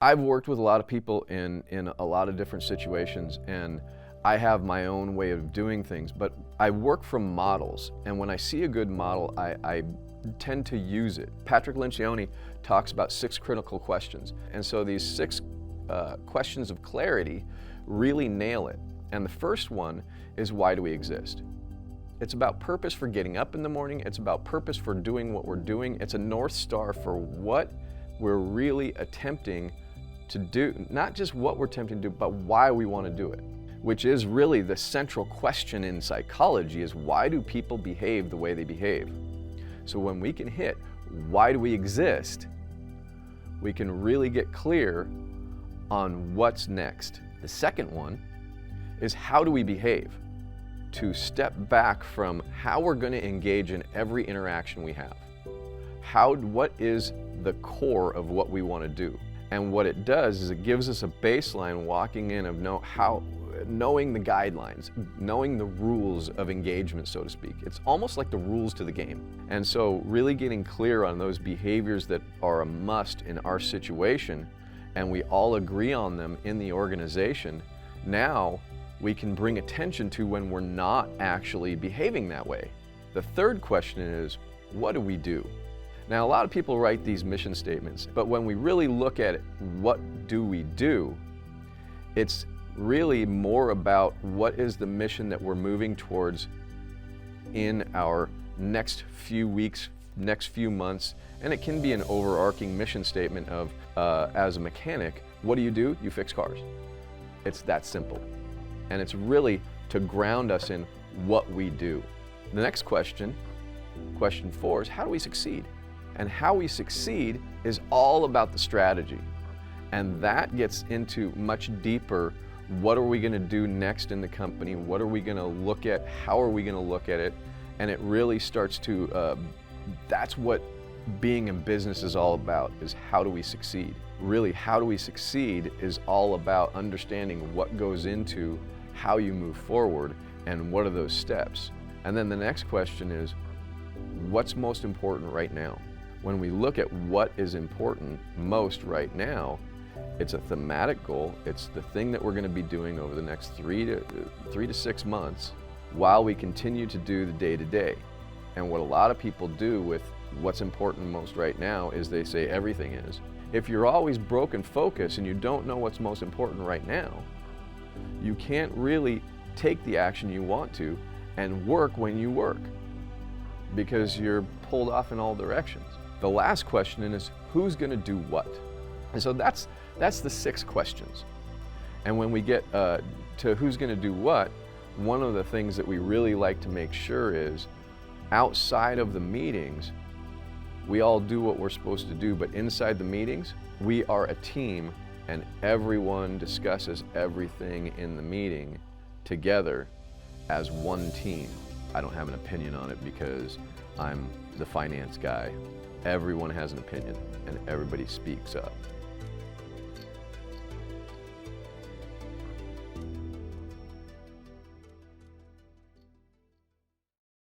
I've worked with a lot of people in a lot of different situations, and I have my own way of doing things, but I work from models, and when I see a good model, I tend to use it. Patrick Lencioni talks about 6 critical questions, and so these 6 questions of clarity really nail it. And the first one is, why do we exist? It's about purpose for getting up in the morning. It's about purpose for doing what we're doing. It's a North Star for what we're really attempting to do, not just what we're attempting to do, but why we want to do it, which is really the central question in psychology, is why do people behave the way they behave? So when we can hit, why do we exist, we can really get clear on what's next. The second one is, how do we behave? To step back from how we're going to engage in every interaction we have. What is the core of what we want to do? And what it does is it gives us a baseline walking in of knowing the guidelines, knowing the rules of engagement, so to speak. It's almost like the rules to the game. And so really getting clear on those behaviors that are a must in our situation, and we all agree on them in the organization, now we can bring attention to when we're not actually behaving that way. The third question is, what do we do? Now, a lot of people write these mission statements, but when we really look at it, what do we do? It's really more about what is the mission that we're moving towards in our next few weeks, next few months, and it can be an overarching mission statement of, as a mechanic, what do? You fix cars. It's that simple. And it's really to ground us in what we do. The next question, question 4, is how do we succeed? And how we succeed is all about the strategy. And that gets into much deeper, what are we going to do next in the company? What are we going to look at? How are we going to look at it? And it really starts to, that's what being in business is all about, is how do we succeed? Really, how do we succeed is all about understanding what goes into how you move forward and what are those steps. And then the next question is, what's most important right now? When we look at what is important most right now, it's a thematic goal. It's the thing that we're going to be doing over the next 3 to 6 months while we continue to do the day-to-day. And what a lot of people do with what's important most right now is they say everything is. If you're always broken focus and you don't know what's most important right now, you can't really take the action you want to and work when you work, because you're pulled off in all directions. The last question is, who's going to do what? And so that's the 6 questions. And when we get to who's going to do what, one of the things that we really like to make sure is, outside of the meetings, we all do what we're supposed to do, but inside the meetings, we are a team and everyone discusses everything in the meeting together as one team. I don't have an opinion on it because I'm the finance guy. Everyone has an opinion and everybody speaks up.